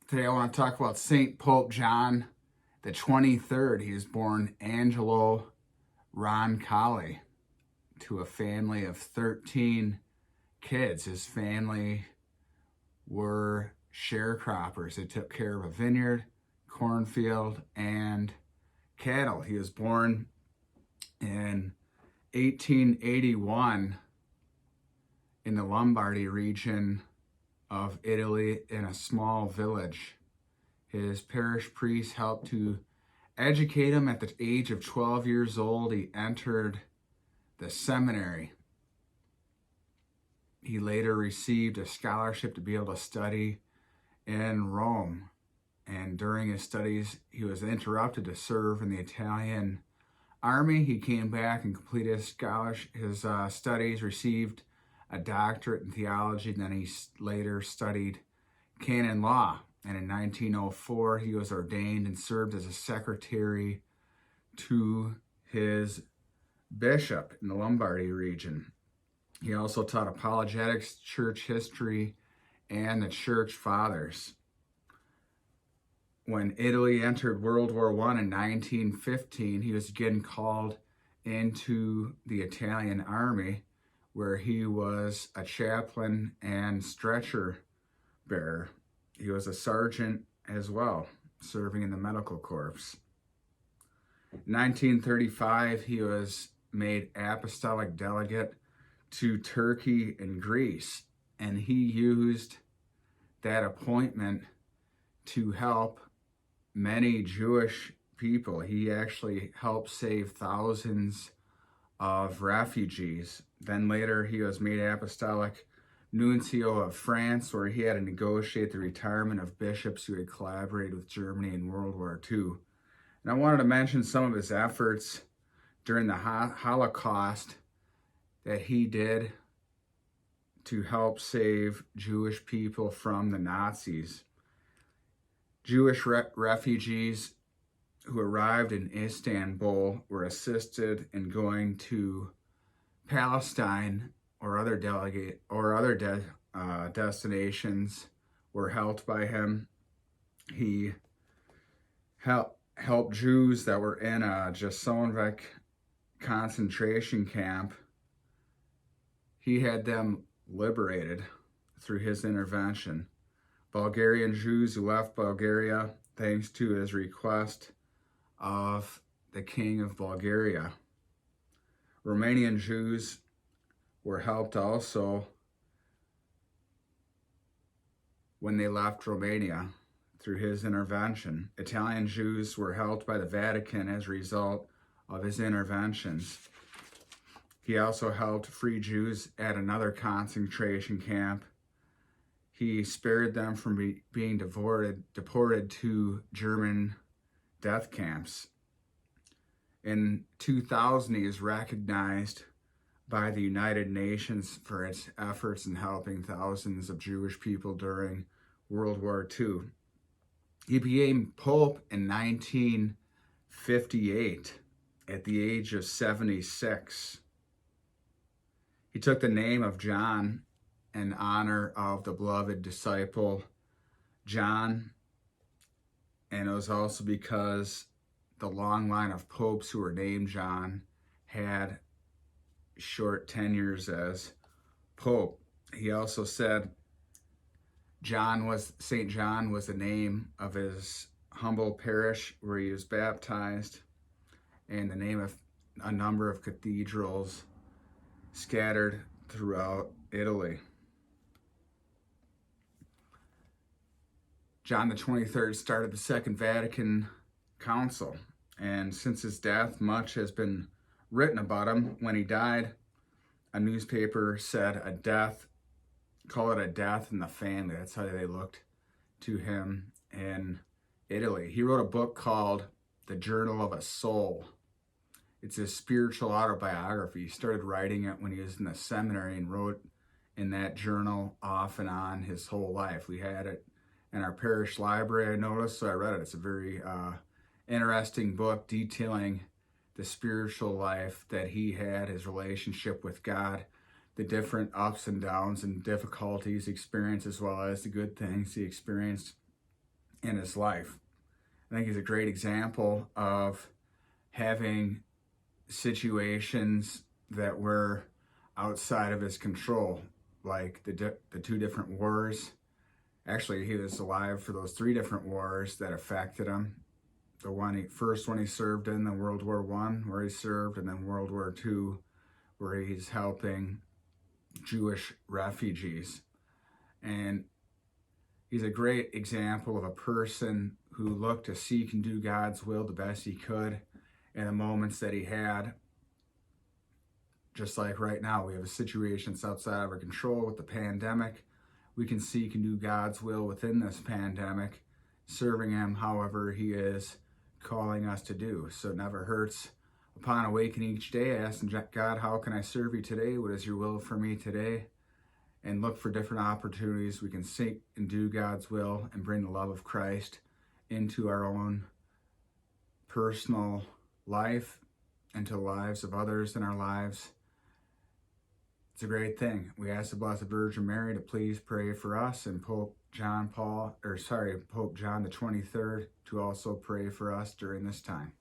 Today I want to talk about St. Pope John the 23rd. He was born Angelo Roncalli to a family of 13 kids. His family were sharecroppers. They took care of a vineyard, cornfield, and cattle. He was born in 1881 in the Lombardy region of Italy in a small village. His parish priest helped to educate him. At the age of 12 years old, he entered the seminary. He later received a scholarship to be able to study in Rome. And during his studies, he was interrupted to serve in the Italian army. He came back and completed his studies, received a doctorate in theology, and then he later studied canon law. And in 1904, he was ordained and served as a secretary to his bishop in the Lombardy region. He also taught apologetics, church history, and the church fathers. When Italy entered World War I in 1915, he was again called into the Italian army, where he was a chaplain and stretcher bearer. He was a sergeant as well, serving in the medical corps. In 1935, he was made apostolic delegate to Turkey and Greece, and he used that appointment to help many Jewish people. He actually helped save thousands of refugees. Then later he was made apostolic nuncio of France, where he had to negotiate the retirement of bishops who had collaborated with Germany in World War II. And I wanted to mention some of his efforts during the Holocaust that he did to help save Jewish people from the Nazis. Jewish refugees who arrived in Istanbul were assisted in going to Palestine or other destinations were helped by him. He helped Jews that were in a Jasonvik concentration camp. He had them liberated through his intervention. Bulgarian Jews who left Bulgaria thanks to his request of the King of Bulgaria. Romanian Jews were helped also when they left Romania through his intervention. Italian Jews were helped by the Vatican as a result of his interventions. He also helped free Jews at another concentration camp. He spared them from being deported to German death camps. In 2000, he is recognized by the United Nations for its efforts in helping thousands of Jewish people during World War II. He became Pope in 1958 at the age of 76. He took the name of John in honor of the beloved disciple John, and it was also because the long line of popes who were named John had short tenures as pope. He also said St. John was the name of his humble parish where he was baptized, and the name of a number of cathedrals scattered throughout Italy. John the 23rd started the Second Vatican Council, and since his death, much has been written about him. When he died, a newspaper said call it a death in the family. That's how they looked to him in Italy. He wrote a book called The Journal of a Soul. It's a spiritual autobiography. He started writing it when he was in the seminary and wrote in that journal off and on his whole life. We had it in our parish library, I noticed, so I read it. It's a very interesting book detailing the spiritual life that he had, his relationship with God, the different ups and downs and difficulties he experienced, as well as the good things he experienced. in his life. I think he's a great example of having situations that were outside of his control, like the two different wars. Actually, he was alive for those three different wars that affected him. The first one he served in, the World War I, where he served, and then World War II, where he's helping Jewish refugees. And he's a great example of a person who looked to seek and do God's will the best he could in the moments that he had. Just like right now, we have a situation that's outside of our control with the pandemic. We can seek and do God's will within this pandemic, serving him however he is calling us to do. So it never hurts. Upon awakening each day, asking God, how can I serve you today? What is your will for me today? And look for different opportunities we can seek and do God's will and bring the love of Christ into our own personal life, into the lives of others in our lives. It's a great thing. We ask the Blessed Virgin Mary to please pray for us, and Pope John the 23rd to also pray for us during this time.